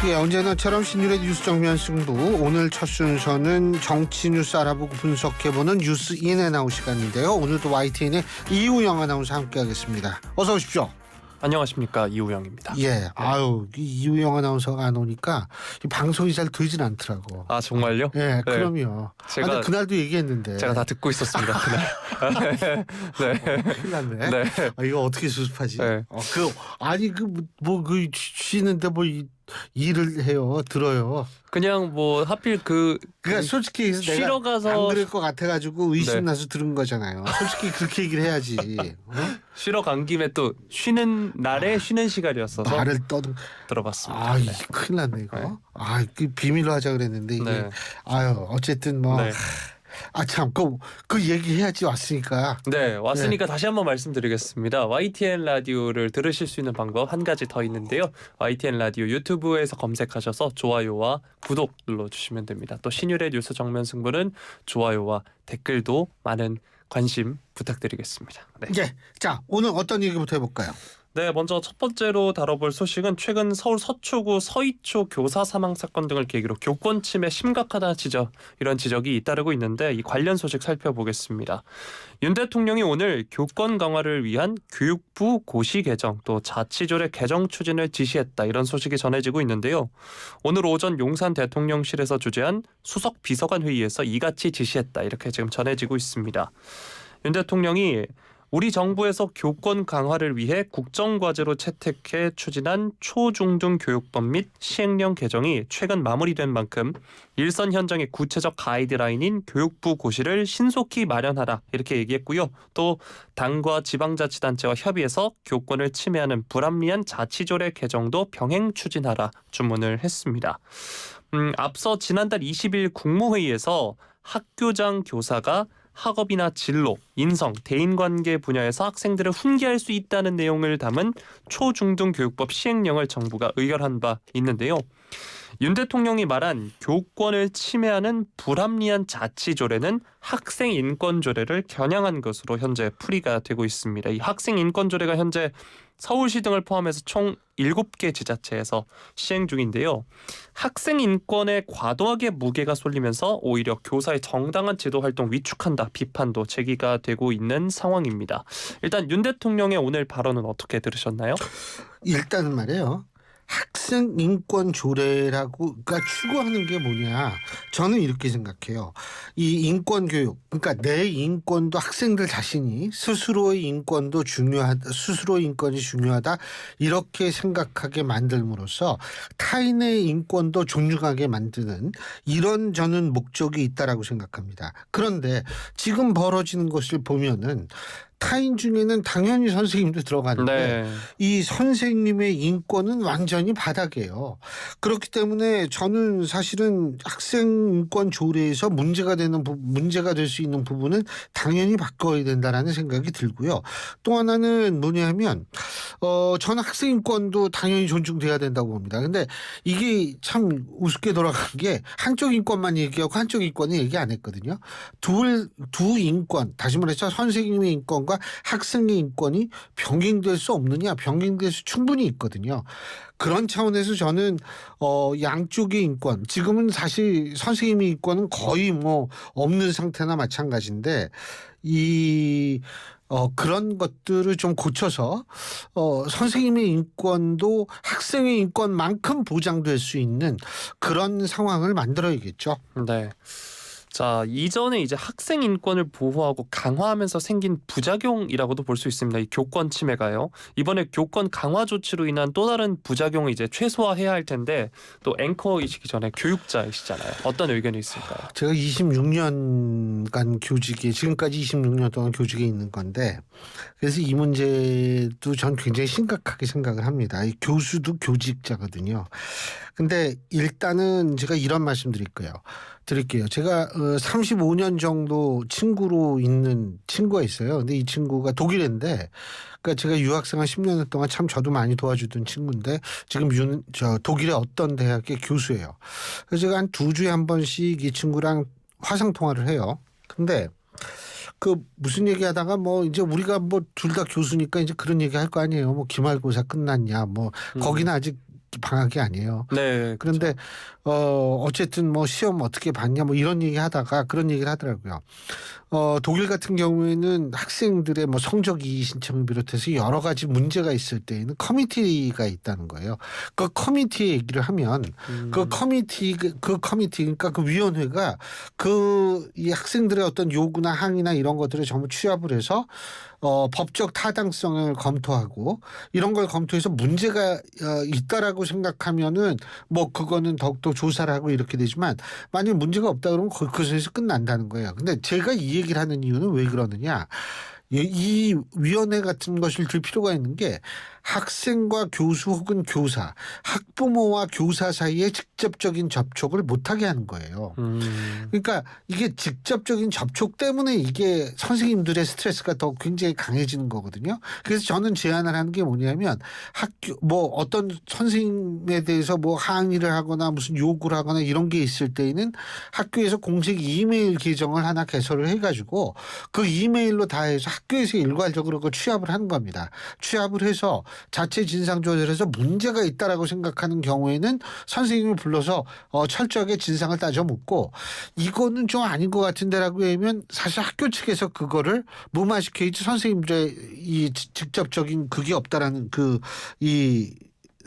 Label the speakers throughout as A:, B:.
A: 예, 언제나처럼 신율의 뉴스 정면 승부. 오늘 첫 순서는 정치 뉴스 알아보고 분석해보는 뉴스 인앤아웃 시간인데요. 오늘도 YTN의 이우영 아나운서 함께하겠습니다. 어서 오십시오.
B: 안녕하십니까, 이우영입니다.
A: 예, 아유, 이우영 아나운서가 안 오니까 이 방송이 잘 되진 않더라고.
B: 아, 정말요?
A: 예,
B: 네.
A: 그럼요.
B: 제가
A: 그날도 얘기했는데.
B: 제가 다 듣고 있었습니다, 그날. 네.
A: 큰일 났네.
B: 네.
A: 이거 어떻게 수습하지?
B: 네.
A: 쉬는데 일을 해요, 들어요.
B: 그냥 뭐 하필
A: 그러니까 솔직히
B: 쉬러
A: 내가
B: 가서
A: 안 그럴 것 같아가지고 의심
B: 네.
A: 나서 들은 거잖아요. 솔직히 그렇게 얘기를 해야지.
B: 쉬러 간 김에 또 쉬는 날에 쉬는 시간이었어서
A: 말을
B: 들어봤습니다.
A: 네. 큰일 났네 이거.
B: 네.
A: 그 비밀로 하자 그랬는데 이게
B: 네.
A: 어쨌든
B: 네.
A: 참 그 얘기해야지 왔으니까.
B: 네, 왔으니까 다시 한번 말씀드리겠습니다. YTN 라디오를 들으실 수 있는 방법 한 가지 더 있는데요. YTN 라디오 유튜브에서 검색하셔서 좋아요와 구독 눌러주시면 됩니다. 또 신율의 뉴스 정면 승부는 좋아요와 댓글도 많은 관심 부탁드리겠습니다. 네.
A: 예, 자 오늘 어떤 얘기부터 해볼까요?
B: 네, 먼저 첫 번째로 다뤄볼 소식은 최근 서울 서초구 서희초 교사 사망 사건 등을 계기로 교권 침해 심각하다 이런 지적이 잇따르고 있는데 이 관련 소식 살펴보겠습니다. 윤 대통령이 오늘 교권 강화를 위한 교육부 고시 개정 또 자치조례 개정 추진을 지시했다 이런 소식이 전해지고 있는데요. 오늘 오전 용산 대통령실에서 주재한 수석 비서관 회의에서 이같이 지시했다 이렇게 지금 전해지고 있습니다. 윤 대통령이 우리 정부에서 교권 강화를 위해 국정과제로 채택해 추진한 초중등 교육법 및 시행령 개정이 최근 마무리된 만큼 일선 현장의 구체적 가이드라인인 교육부 고시를 신속히 마련하라 이렇게 얘기했고요. 또 당과 지방자치단체와 협의해서 교권을 침해하는 불합리한 자치조례 개정도 병행 추진하라 주문을 했습니다. 앞서 지난달 20일 국무회의에서 학교장 교사가 학업이나 진로, 인성, 대인관계 분야에서 학생들을 훈계할 수 있다는 내용을 담은 초중등 교육법 시행령을 정부가 의결한 바 있는데요. 윤 대통령이 말한 교권을 침해하는 불합리한 자치조례는 학생인권조례를 겨냥한 것으로 현재 풀이가 되고 있습니다. 이 학생인권조례가 현재 서울시 등을 포함해서 총 7개 지자체에서 시행 중인데요. 학생 인권에 과도하게 무게가 쏠리면서 오히려 교사의 정당한 지도활동 위축한다 비판도 제기가 되고 있는 상황입니다. 일단 윤 대통령의 오늘 발언은 어떻게 들으셨나요?
A: 일단은 말이에요. 학생 인권 조례라고 추구하는 게 뭐냐? 저는 이렇게 생각해요. 이 인권 교육, 그러니까 내 인권도 학생들 자신이 스스로의 인권이 중요하다 이렇게 생각하게 만들므로써 타인의 인권도 존중하게 만드는 이런 저는 목적이 있다라고 생각합니다. 그런데 지금 벌어지는 것을 보면은 타인 중에는 당연히 선생님도 들어가는데
B: 네.
A: 이 선생님의 인권은 완전히 바닥이에요. 그렇기 때문에 저는 사실은 학생 인권 조례에서 문제가 될 수 있는 부분은 당연히 바꿔야 된다라는 생각이 들고요. 또 하나는 뭐냐면 저는 학생 인권도 당연히 존중돼야 된다고 봅니다. 근데 이게 참 우습게 돌아간 게 한쪽 인권만 얘기하고 한쪽 인권은 얘기 안 했거든요. 두 인권, 다시 말해서 선생님의 인권과 학생의 인권이 병행될 수 없느냐? 병행될 수 충분히 있거든요. 그런 차원에서 저는 양쪽의 인권, 지금은 사실 선생님의 인권은 거의 없는 상태나 마찬가지인데 그런 것들을 좀 고쳐서 선생님의 인권도 학생의 인권만큼 보장될 수 있는 그런 상황을 만들어야겠죠.
B: 네. 자, 이전에 이제 학생 인권을 보호하고 강화하면서 생긴 부작용이라고도 볼 수 있습니다. 이 교권 침해가요. 이번에 교권 강화 조치로 인한 또 다른 부작용을 이제 최소화해야 할 텐데 또 앵커이시기 전에 교육자이시잖아요. 어떤 의견이 있을까요?
A: 제가 26년간 지금까지 26년 동안 교직에 있는 건데 그래서 이 문제도 전 굉장히 심각하게 생각을 합니다. 이 교수도 교직자거든요. 근데 일단은 제가 이런 말씀 드릴게요. 제가 35년 정도 친구로 있는 친구가 있어요. 근데 이 친구가 독일인데, 그러니까 제가 유학생활 10년 동안 참 저도 많이 도와주던 친구인데 지금 독일의 어떤 대학의 교수예요. 그래서 제가 한 2주에 한 번씩 이 친구랑 화상 통화를 해요. 근데 무슨 얘기하다가 이제 우리가 둘 다 교수니까 이제 그런 얘기 할 거 아니에요. 기말고사 끝났냐, 거기는 아직 방학이 아니에요.
B: 네.
A: 그런데 어쨌든 뭐 시험 어떻게 봤냐 뭐 이런 얘기 하다가 그런 얘기를 하더라고요. 독일 같은 경우에는 학생들의 뭐 성적 이의 신청을 비롯해서 여러 가지 문제가 있을 때에는 커미티가 있다는 거예요. 그 커미티 얘기를 하면 그 커미티 그러니까 그 위원회가 이 학생들의 어떤 요구나 항의나 이런 것들을 전부 취합을 해서 법적 타당성을 검토하고 이런 걸 검토해서 문제가 있다라고 생각하면은 뭐 그거는 더욱더 조사를 하고 이렇게 되지만 만약 문제가 없다 그러면 그것에서 끝난다는 거예요. 근데 제가 이 얘기를 하는 이유는 왜 그러느냐? 이 위원회 같은 것을 들 필요가 있는 게 학생과 교수 혹은 교사, 학부모와 교사 사이에 직접적인 접촉을 못하게 하는 거예요. 그러니까 이게 직접적인 접촉 때문에 이게 선생님들의 스트레스가 더 굉장히 강해지는 거거든요. 그래서 저는 제안을 하는 게 뭐냐면 뭐 어떤 선생님에 대해서 뭐 항의를 하거나 무슨 요구를 하거나 이런 게 있을 때에는 학교에서 공식 이메일 계정을 하나 개설을 해가지고 그 이메일로 다 해서 학교에서 일괄적으로 그걸 취합을 하는 겁니다. 취합을 해서 자체 진상 조절해서 문제가 있다라고 생각하는 경우에는 선생님을 불러서 철저하게 진상을 따져 묻고 이거는 좀 아닌 것 같은데라고 하면 사실 학교 측에서 그거를 무마시켜야지 선생님들의 이 직접적인 그게 없다라는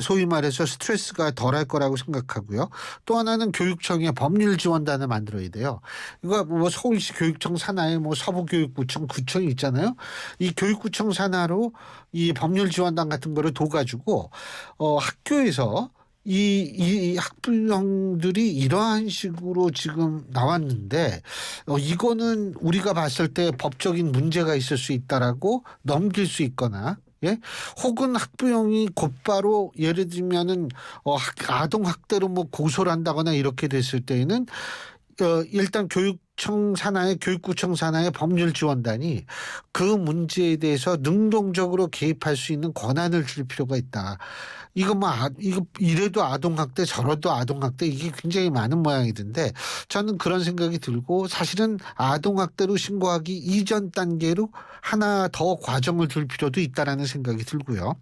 A: 소위 말해서 스트레스가 덜할 거라고 생각하고요. 또 하나는 교육청에 법률지원단을 만들어야 돼요. 이거 뭐 서울시 교육청 산하에 뭐 서부교육구청, 구청이 있잖아요. 이 교육구청 산하로 이 법률지원단 같은 거를 둬가지고 학교에서 이 학부형들이 이러한 식으로 지금 나왔는데 이거는 우리가 봤을 때 법적인 문제가 있을 수 있다라고 넘길 수 있거나 예? 혹은 학부형이 곧바로 예를 들면은 아동 학대로 뭐 고소를 한다거나 이렇게 됐을 때에는 일단 교육청 산하의 교육구청 산하의 법률지원단이 그 문제에 대해서 능동적으로 개입할 수 있는 권한을 줄 필요가 있다. 이거 이래도 아동학대 저래도 아동학대 이게 굉장히 많은 모양이던데 저는 그런 생각이 들고 사실은 아동학대로 신고하기 이전 단계로 하나 더 과정을 둘 필요도 있다라는 생각이 들고요.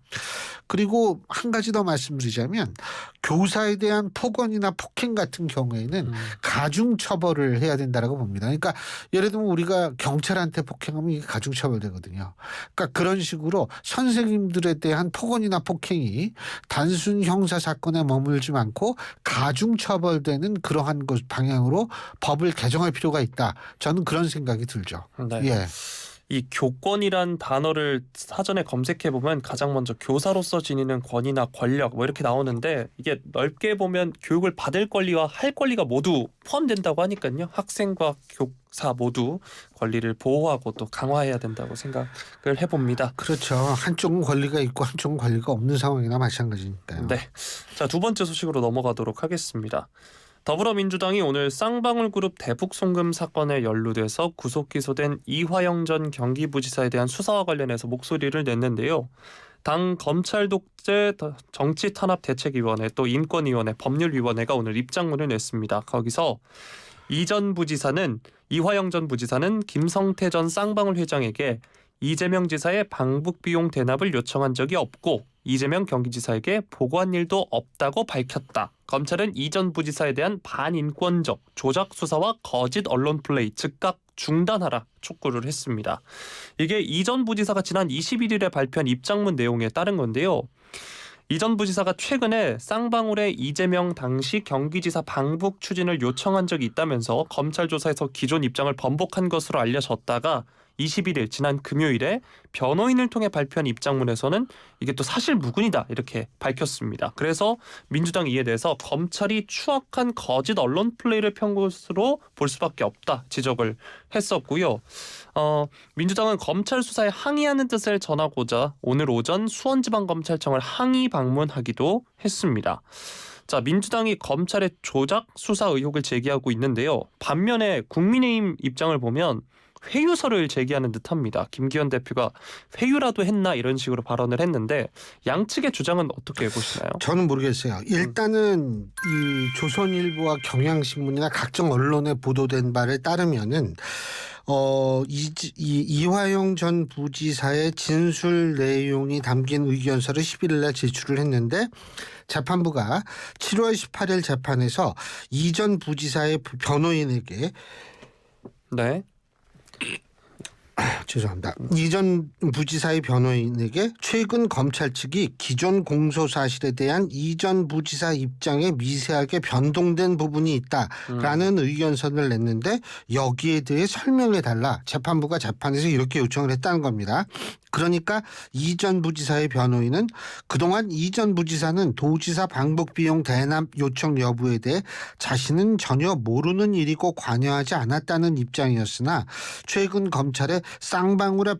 A: 그리고 한 가지 더 말씀드리자면 교사에 대한 폭언이나 폭행 같은 경우에는 가중처벌을 해야 된다라고 봅니다. 그러니까 예를 들면 우리가 경찰한테 폭행하면 이게 가중처벌되거든요. 그러니까 그런 식으로 선생님들에 대한 폭언이나 폭행이 단순 형사 사건에 머물지 않고 가중처벌되는 그러한 방향으로 법을 개정할 필요가 있다. 저는 그런 생각이 들죠.
B: 네.
A: 예.
B: 이 교권이란 단어를 사전에 검색해 보면 가장 먼저 교사로서 지니는 권위나 권력 뭐 이렇게 나오는데 이게 넓게 보면 교육을 받을 권리와 할 권리가 모두 포함된다고 하니까요. 학생과 교사 모두 권리를 보호하고 또 강화해야 된다고 생각을 해봅니다.
A: 그렇죠. 한쪽은 권리가 있고 한쪽은 권리가 없는 상황이나 마찬가지니까요.
B: 네. 자, 두 번째 소식으로 넘어가도록 하겠습니다. 더불어민주당이 오늘 쌍방울그룹 대북 송금 사건에 연루돼서 구속 기소된 이화영 전 경기부지사에 대한 수사와 관련해서 목소리를 냈는데요. 당 검찰 독재 정치탄압대책위원회 또 인권위원회 법률위원회가 오늘 입장문을 냈습니다. 거기서 이화영 전 부지사는 김성태 전 쌍방울 회장에게 이재명 지사의 방북 비용 대납을 요청한 적이 없고 이재명 경기지사에게 보고한 일도 없다고 밝혔다. 검찰은 이 전 부지사에 대한 반인권적 조작 수사와 거짓 언론 플레이 즉각 중단하라 촉구를 했습니다. 이게 이 전 부지사가 지난 21일에 발표한 입장문 내용에 따른 건데요. 이 전 부지사가 최근에 쌍방울의 이재명 당시 경기지사 방북 추진을 요청한 적이 있다면서 검찰 조사에서 기존 입장을 번복한 것으로 알려졌다가 21일 지난 금요일에 변호인을 통해 발표한 입장문에서는 이게 또 사실 무근이다 이렇게 밝혔습니다. 그래서 민주당 이에 대해서 검찰이 추악한 거짓 언론 플레이를 편 것으로 볼 수밖에 없다 지적을 했었고요. 민주당은 검찰 수사에 항의하는 뜻을 전하고자 오늘 오전 수원지방검찰청을 항의 방문하기도 했습니다. 자, 민주당이 검찰의 조작 수사 의혹을 제기하고 있는데요. 반면에 국민의힘 입장을 보면 회유서를 제기하는 듯합니다. 김기현 대표가 회유라도 했나 이런 식으로 발언을 했는데 양측의 주장은 어떻게 보시나요?
A: 저는 모르겠어요. 일단은 이 조선일보와 경향신문이나 각종 언론에 보도된 바를 따르면은 이화영 전 부지사의 진술 내용이 담긴 의견서를 11일 날 제출을 했는데 재판부가 7월 18일 재판에서 이 전 부지사의 변호인에게
B: 네.
A: 죄송합니다. 이 전 부지사의 변호인에게 최근 검찰 측이 기존 공소 사실에 대한 이 전 부지사 입장에 미세하게 변동된 부분이 있다라는 의견서를 냈는데 여기에 대해 설명해달라. 재판부가 재판에서 이렇게 요청을 했다는 겁니다. 그러니까 이 전 부지사의 변호인은 그동안 이 전 부지사는 도지사 방북 비용 대납 요청 여부에 대해 자신은 전혀 모르는 일이고 관여하지 않았다는 입장이었으나 최근 검찰의 쌍방울의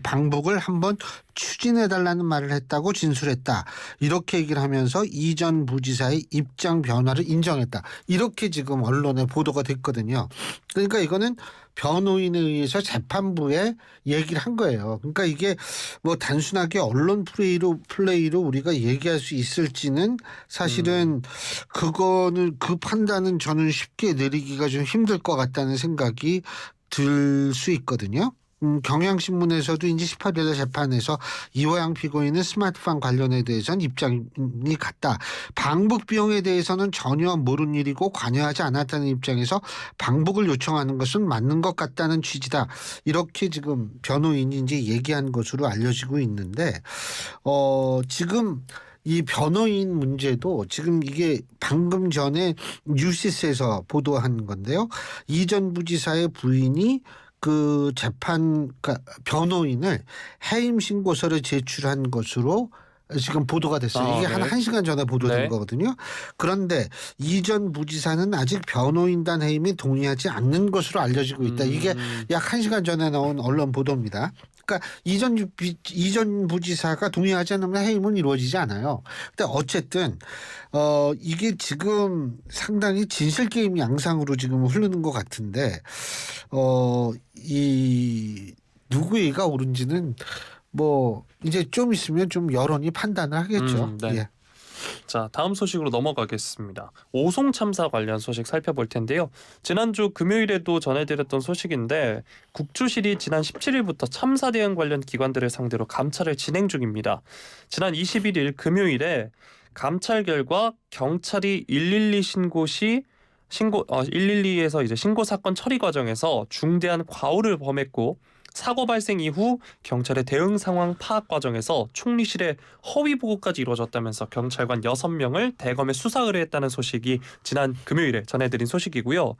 A: 방북을 한번 추진해달라는 말을 했다고 진술했다. 이렇게 얘기를 하면서 이 전 부지사의 입장 변화를 인정했다. 이렇게 지금 언론에 보도가 됐거든요. 그러니까 이거는 변호인에 의해서 재판부에 얘기를 한 거예요. 그러니까 이게 뭐 단순하게 언론 플레이로 우리가 얘기할 수 있을지는 사실은 그거는 그 판단은 저는 쉽게 내리기가 좀 힘들 것 같다는 생각이 들 수 있거든요. 경향신문에서도 이제 18일 재판에서 이화영 피고인은 스마트폰 관련에 대해서는 입장이 같다. 방북 비용에 대해서는 전혀 모르는 일이고 관여하지 않았다는 입장에서 방북을 요청하는 것은 맞는 것 같다는 취지다. 이렇게 지금 변호인이 이제 얘기한 것으로 알려지고 있는데 지금 이 변호인 문제도 지금 이게 방금 전에 뉴시스에서 보도한 건데요. 이 전 부지사의 부인이 그 그러니까 변호인을 해임 신고서를 제출한 것으로 지금 보도가 됐어요. 이게
B: 네.
A: 한 1시간 전에 보도된
B: 네.
A: 거거든요. 그런데 이 전 부지사는 아직 변호인단 해임에 동의하지 않는 것으로 알려지고 있다. 이게 약 1시간 전에 나온 언론 보도입니다. 그러니까 이 전 부지사가 동의하지 않으면 해임은 이루어지지 않아요. 근데 어쨌든 이게 지금 상당히 진실 게임 양상으로 지금 흐르는 것 같은데 이 누구의 이가 옳은지는 뭐 이제 좀 있으면 좀 여론이 판단을 하겠죠.
B: 네.
A: 예.
B: 자, 다음 소식으로 넘어가겠습니다. 오송 참사 관련 소식 살펴볼 텐데요. 지난주 금요일에도 전해드렸던 소식인데 국주실이 지난 17일부터 참사 대응 관련 기관들을 상대로 감찰을 진행 중입니다. 지난 21일 금요일에 감찰 결과 경찰이 112 신고 시 112에서 이제 신고 사건 처리 과정에서 중대한 과오를 범했고 사고 발생 이후 경찰의 대응 상황 파악 과정에서 총리실의 허위 보고까지 이루어졌다면서 경찰관 6명을 대검에 수사 의뢰했다는 소식이 지난 금요일에 전해드린 소식이고요.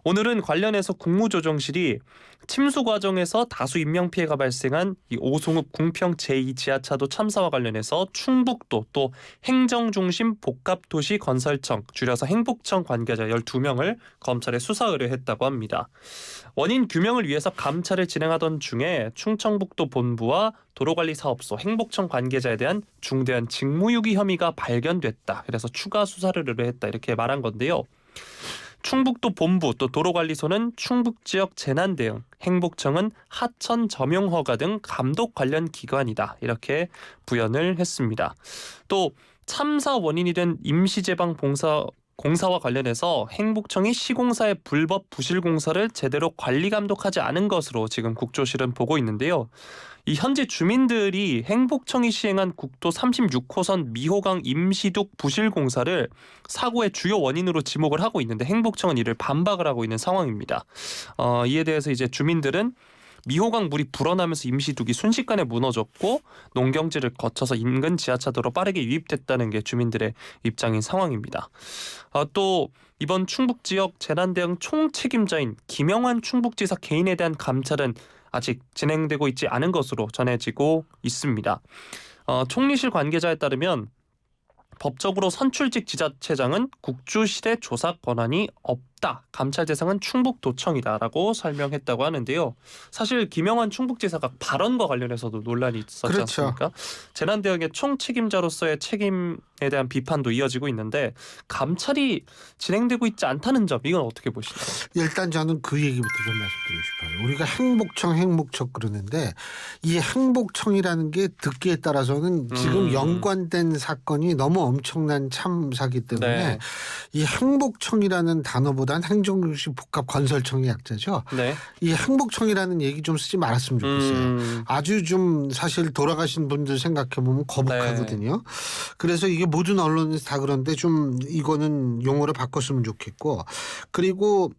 B: 오늘은 관련해서 국무조정실이 침수 과정에서 다수 인명피해가 발생한 이 오송읍 궁평 제2 지하차도 참사와 관련해서 충북도 또 행정중심 복합도시 건설청 줄여서 행복청 관계자 12명을 검찰에 수사 의뢰했다고 합니다. 원인 규명을 위해서 감찰을 진행하던 중에 충청북도 본부와 도로관리사업소 행복청 관계자에 대한 중대한 직무유기 혐의가 발견됐다. 그래서 추가 수사를 의뢰했다. 이렇게 말한 건데요. 충북도 본부 또 도로관리소는 충북지역 재난대응, 행복청은 하천 점용허가 등 감독 관련 기관이다. 이렇게 부연을 했습니다. 또 참사 원인이 된 임시제방 공사와 관련해서 행복청이 시공사의 불법 부실 공사를 제대로 관리 감독하지 않은 것으로 지금 국조실은 보고 있는데요. 이 현재 주민들이 행복청이 시행한 국도 36호선 미호강 임시둑 부실 공사를 사고의 주요 원인으로 지목을 하고 있는데 행복청은 이를 반박을 하고 있는 상황입니다. 이에 대해서 이제 주민들은 미호강 물이 불어나면서 임시둑이 순식간에 무너졌고 농경지를 거쳐서 인근 지하차도로 빠르게 유입됐다는 게 주민들의 입장인 상황입니다. 또 이번 충북 지역 재난대응 총책임자인 김영환 충북지사 개인에 대한 감찰은 아직 진행되고 있지 않은 것으로 전해지고 있습니다. 총리실 관계자에 따르면 법적으로 선출직 지자체장은 국주실의 조사 권한이 없다. 감찰 대상은 충북도청이다라고 설명했다고 하는데요. 사실 김영환 충북지사가 발언과 관련해서도 논란이 있었지
A: 그렇죠.
B: 않습니까? 재난대응의 총책임자로서의 책임에 대한 비판도 이어지고 있는데 감찰이 진행되고 있지 않다는 점 이건 어떻게 보시나요?
A: 일단 저는 그 얘기부터 좀 말씀드리고 싶어요. 우리가 행복청 그러는데 이 행복청이라는 게 듣기에 따라서는 지금 연관된 사건이 너무 엄청난 참사기 때문에
B: 네.
A: 이 행복청이라는 단어보다 행복보단 행정시 복합건설청의 약자죠.
B: 네.
A: 이 행복청이라는 얘기 좀 쓰지 말았으면 좋겠어요. 아주 좀 사실 돌아가신 분들 생각해 보면 거북하거든요.
B: 네.
A: 그래서 이게 모든 언론에서 다 그런데 좀 이거는 용어를 바꿨으면 좋겠고, 그리고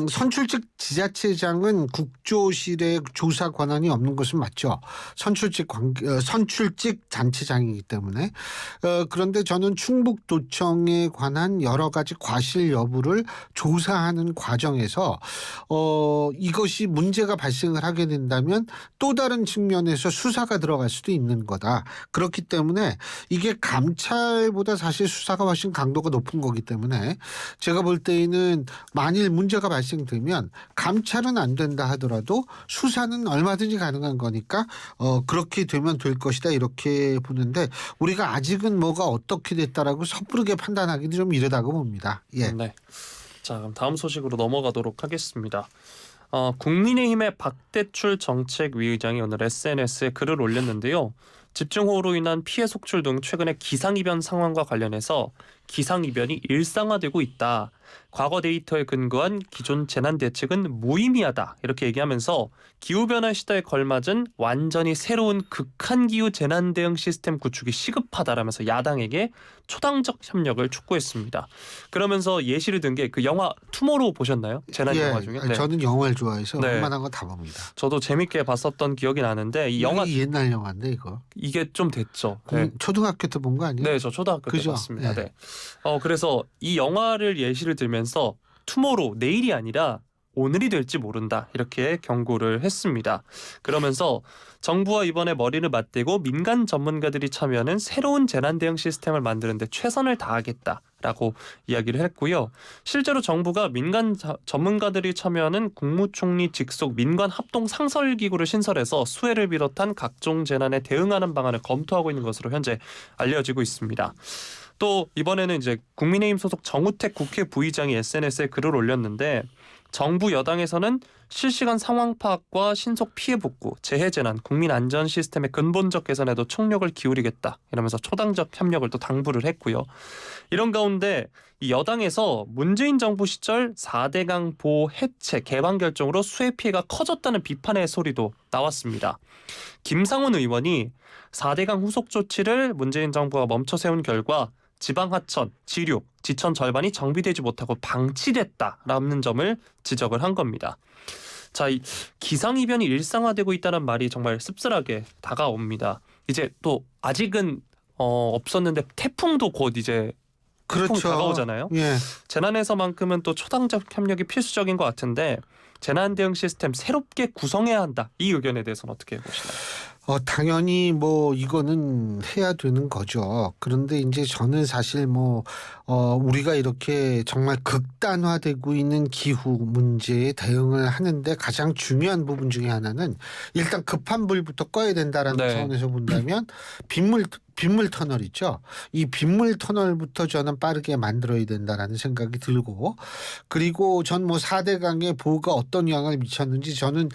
A: 선출직 지자체장은 국조실의 조사 권한이 없는 것은 맞죠. 선출직 단체장이기 때문에. 그런데 저는 충북도청에 관한 여러 가지 과실 여부를 조사하는 과정에서 이것이 문제가 발생을 하게 된다면 또 다른 측면에서 수사가 들어갈 수도 있는 거다. 그렇기 때문에 이게 감찰보다 사실 수사가 훨씬 강도가 높은 거기 때문에 제가 볼 때에는 만일 문제가 발생되면 감찰은 안 된다 하더라도 수사는 얼마든지 가능한 거니까 그렇게 되면 될 것이다 이렇게 보는데, 우리가 아직은 뭐가 어떻게 됐다라고 섣부르게 판단하기도 좀 이르다고 봅니다. 예.
B: 네. 자, 그럼 다음 소식으로 넘어가도록 하겠습니다. 국민의힘의 박대출 정책위의장이 오늘 SNS에 글을 올렸는데요. 집중호우로 인한 피해 속출 등 최근의 기상이변 상황과 관련해서 기상이변이 일상화되고 있다. 과거 데이터에 근거한 기존 재난 대책은 무의미하다. 이렇게 얘기하면서 기후변화 시대에 걸맞은 완전히 새로운 극한기후 재난 대응 시스템 구축이 시급하다라면서 야당에게 초당적 협력을 촉구했습니다. 그러면서 예시를 든 게 그 영화 투모로우 보셨나요? 재난 영화 중에. 네.
A: 저는 영화를 좋아해서
B: 네.
A: 웬만한 거 다 봅니다.
B: 저도 재밌게 봤었던 기억이 나는데 이 영화
A: 옛날 영화인데 이거.
B: 이게 좀 됐죠. 네.
A: 초등학교 때 본 거 아니에요?
B: 네, 저 초등학교 때
A: 그죠?
B: 봤습니다.
A: 네.
B: 네. 그래서 이 영화를 예시를 들면서 투모로우, 내일이 아니라 오늘이 될지 모른다 이렇게 경고를 했습니다. 그러면서 정부와 이번에 머리를 맞대고 민간 전문가들이 참여하는 새로운 재난 대응 시스템을 만드는 데 최선을 다하겠다라고 이야기를 했고요. 실제로 정부가 민간 전문가들이 참여하는 국무총리 직속 민관 합동 상설 기구를 신설해서 수해를 비롯한 각종 재난에 대응하는 방안을 검토하고 있는 것으로 현재 알려지고 있습니다. 또 이번에는 이제 국민의힘 소속 정우택 국회 부의장이 SNS에 글을 올렸는데, 정부 여당에서는 실시간 상황 파악과 신속 피해 복구, 재해재난, 국민 안전 시스템의 근본적 개선에도 총력을 기울이겠다 이러면서 초당적 협력을 또 당부를 했고요. 이런 가운데 이 여당에서 문재인 정부 시절 4대강 보호 해체 개방 결정으로 수해 피해가 커졌다는 비판의 소리도 나왔습니다. 김상훈 의원이 4대강 후속 조치를 문재인 정부가 멈춰 세운 결과 지방 하천, 지류, 지천 절반이 정비되지 못하고 방치됐다라는 점을 지적을 한 겁니다. 자, 이 기상이변이 일상화되고 있다는 말이 정말 씁쓸하게 다가옵니다. 이제 또 아직은 없었는데 태풍도 곧 이제 태풍이
A: 그렇죠.
B: 다가오잖아요.
A: 예.
B: 재난에서만큼은 또 초당적 협력이 필수적인 것 같은데, 재난 대응 시스템 새롭게 구성해야 한다. 이 의견에 대해서는 어떻게 보시나요?
A: 당연히 뭐 이거는 해야 되는 거죠. 그런데 이제 저는 사실 우리가 이렇게 정말 극단화되고 있는 기후 문제에 대응을 하는데 가장 중요한 부분 중에 하나는 일단 급한 불부터 꺼야 된다라는
B: 네.
A: 차원에서 본다면 빗물 터널 있죠. 이 빗물 터널부터 저는 빠르게 만들어야 된다라는 생각이 들고, 그리고 전 4대강의 보호가 어떤 영향을 미쳤는지 저는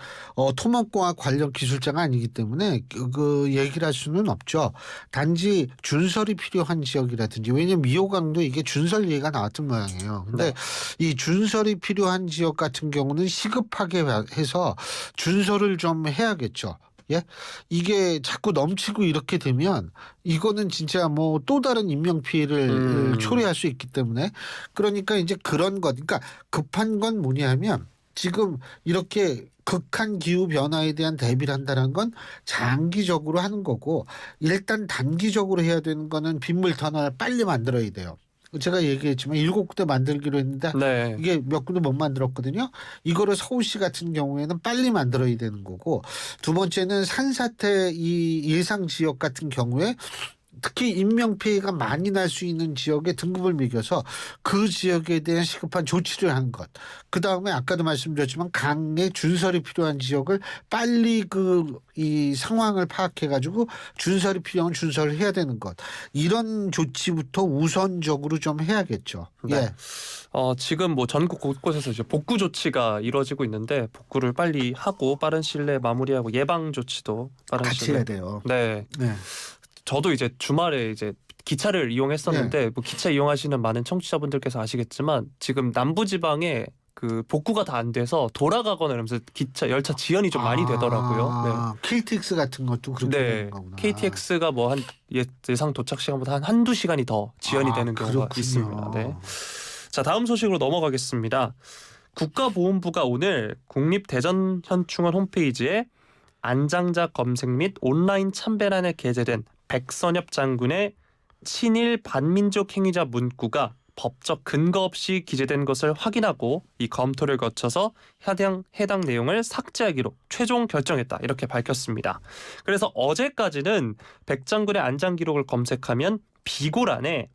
A: 토목공학 관련 기술자가 아니기 때문에 그 얘기를 할 수는 없죠. 단지 준설이 필요한 지역이라든지, 왜냐면 미호강도 이게 준설 얘기가 나왔던 모양이에요. 근데
B: 네.
A: 이 준설이 필요한 지역 같은 경우는 시급하게 해서 준설을 좀 해야겠죠. 예, 이게 자꾸 넘치고 이렇게 되면 이거는 진짜 또 다른 인명 피해를 초래할 수 있기 때문에, 그러니까 이제 그런 것, 그러니까 급한 건 뭐냐면 지금 이렇게 극한 기후 변화에 대한 대비를 한다는 건 장기적으로 하는 거고, 일단 단기적으로 해야 되는 거는 빗물 터널 빨리 만들어야 돼요. 제가 얘기했지만 7군데 만들기로 했는데
B: 네.
A: 이게 몇 군데 못 만들었거든요. 이거를 서울시 같은 경우에는 빨리 만들어야 되는 거고, 두 번째는 산사태 이 예상 지역 같은 경우에 특히 인명피해가 많이 날 수 있는 지역에 등급을 매겨서 그 지역에 대한 시급한 조치를 하는 것. 그다음에 아까도 말씀드렸지만 강의 준설이 필요한 지역을 빨리 이 상황을 파악해가지고 준설이 필요한 준설을 해야 되는 것. 이런 조치부터 우선적으로 좀 해야겠죠.
B: 네.
A: 예.
B: 지금 전국 곳곳에서 이제 복구 조치가 이루어지고 있는데, 복구를 빨리 하고 빠른 시일 내에 마무리하고 예방 조치도 빠른
A: 같이
B: 시일 내에.
A: 해야 돼요.
B: 네.
A: 네.
B: 저도 이제 주말에 이제 기차를 이용했었는데 뭐 기차 이용하시는 많은 청취자분들께서 아시겠지만 지금 남부지방에 그 복구가 다 안 돼서 돌아가거나 이러면서 기차 열차 지연이 좀 많이 되더라고요. 네.
A: KTX 같은 것도 그렇게 되는
B: 네,
A: 거구나.
B: KTX가 뭐 한 예상 도착 시간보다 한두 시간이 더 지연이 되는 경우가
A: 그렇군요.
B: 있습니다. 네. 자, 다음 소식으로 넘어가겠습니다. 국가보훈부가 오늘 국립대전현충원 홈페이지에 안장자 검색 및 온라인 참배란에 게재된 백선엽 장군의 친일 반민족 행위자 문구가 법적 근거 없이 기재된 것을 확인하고 이 검토를 거쳐서 해당 내용을 삭제하기로 최종 결정했다 이렇게 밝혔습니다. 그래서 어제까지는 백 장군의 안장 기록을 검색하면 비고란에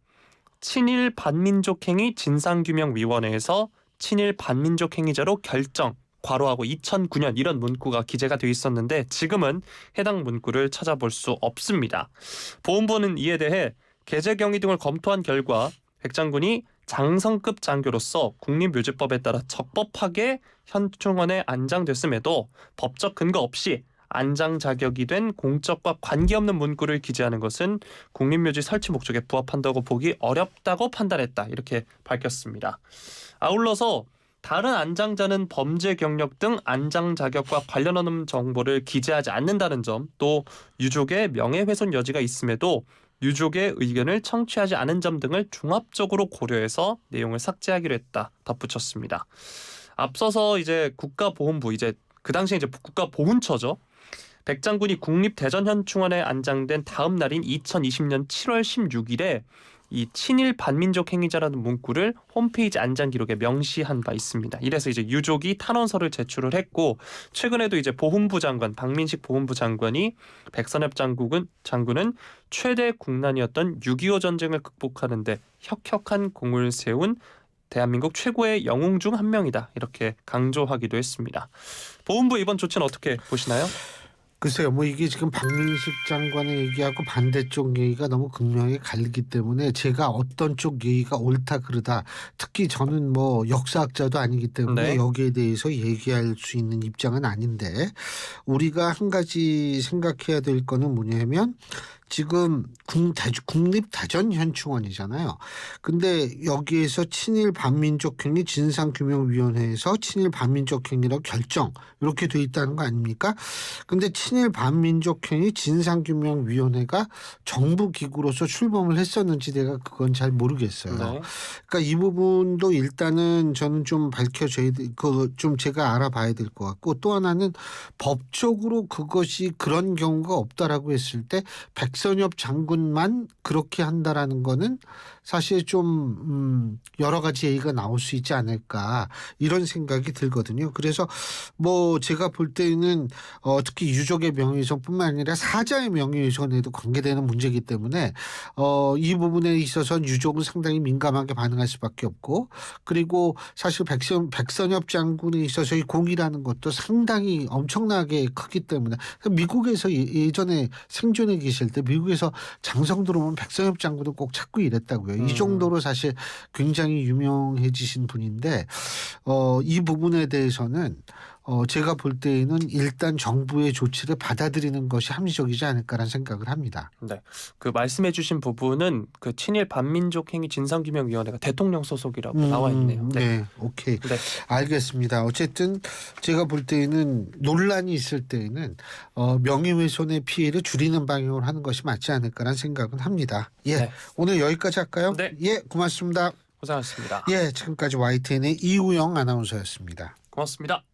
B: 친일 반민족 행위 진상규명위원회에서 친일 반민족 행위자로 결정 괄호하고 2009년 이런 문구가 기재가 돼 있었는데 지금은 해당 문구를 찾아볼 수 없습니다. 보훈부는 이에 대해 게재 경위 등을 검토한 결과 백 장군이 장성급 장교로서 국립묘지법에 따라 적법하게 현충원에 안장됐음에도 법적 근거 없이 안장 자격이 된 공적과 관계없는 문구를 기재하는 것은 국립묘지 설치 목적에 부합한다고 보기 어렵다고 판단했다 이렇게 밝혔습니다. 아울러서 다른 안장자는 범죄 경력 등 안장 자격과 관련하는 정보를 기재하지 않는다는 점, 또 유족의 명예훼손 여지가 있음에도 유족의 의견을 청취하지 않은 점 등을 종합적으로 고려해서 내용을 삭제하기로 했다 덧붙였습니다. 앞서서 이제 국가보훈부 이제 그 당시에 이제 국가보훈처죠. 백 장군이 국립대전현충원에 안장된 다음 날인 2020년 7월 16일에 이 친일 반민족 행위자라는 문구를 홈페이지 안장 기록에 명시한 바 있습니다. 이래서 이제 유족이 탄원서를 제출을 했고 최근에도 이제 보훈부 장관 박민식 보훈부 장관이 백선엽 장군은 최대 국난이었던 6.25 전쟁을 극복하는데 혁혁한 공을 세운 대한민국 최고의 영웅 중 한 명이다 이렇게 강조하기도 했습니다. 보훈부 이번 조치는 어떻게 보시나요?
A: 글쎄요, 뭐 이게 지금 박민식 장관의 얘기하고 반대쪽 얘기가 너무 극명하게 갈리기 때문에 제가 어떤 쪽 얘기가 옳다 그르다, 특히 저는 뭐 역사학자도 아니기 때문에
B: 네.
A: 여기에 대해서 얘기할 수 있는 입장은 아닌데, 우리가 한 가지 생각해야 될 거는 뭐냐면 지금 국립대전현충원이잖아요. 근데 여기에서 친일 반민족 행위 진상규명위원회에서 친일 반민족 행위라고 결정 이렇게 돼 있다는 거 아닙니까? 근데 친일 반민족 행위 진상규명위원회가 정부 기구로서 출범을 했었는지 내가 그건 잘 모르겠어요.
B: 네.
A: 그러니까 이 부분도 일단은 저는 좀 밝혀줘야 좀 제가 알아봐야 될 것 같고, 또 하나는 법적으로 그것이 그런 경우가 없다라고 했을 때 백선엽 장군만 그렇게 한다라는 거는 사실 좀 여러 가지 얘기가 나올 수 있지 않을까 이런 생각이 들거든요. 그래서 뭐 제가 볼 때는 특히 유족의 명예훼손뿐만 아니라 사자의 명예훼손에도 관계되는 문제이기 때문에 이 부분에 있어서는 유족은 상당히 민감하게 반응할 수밖에 없고, 그리고 사실 백선엽 장군에 있어서 이 공이라는 것도 상당히 엄청나게 크기 때문에 미국에서 예전에 생존해 계실 때 미국에서 장성 들어오면 백선엽 장군을 꼭 찾고 이랬다고요. 이 정도로 사실 굉장히 유명해지신 분인데 이 부분에 대해서는 제가 볼 때에는 일단 정부의 조치를 받아들이는 것이 합리적이지 않을까라는 생각을 합니다.
B: 네, 그 말씀해주신 부분은 그 친일 반민족 행위 진상규명위원회가 대통령 소속이라고 나와 있네요.
A: 네, 오케이.
B: 네.
A: 알겠습니다. 어쨌든 제가 볼 때에는 논란이 있을 때에는 명예훼손의 피해를 줄이는 방향으로 하는 것이 맞지 않을까라는 생각은 합니다. 예,
B: 네.
A: 오늘 여기까지 할까요?
B: 네.
A: 예, 고맙습니다.
B: 고생하셨습니다.
A: 예, 지금까지 YTN의 이우영 아나운서였습니다.
B: 고맙습니다.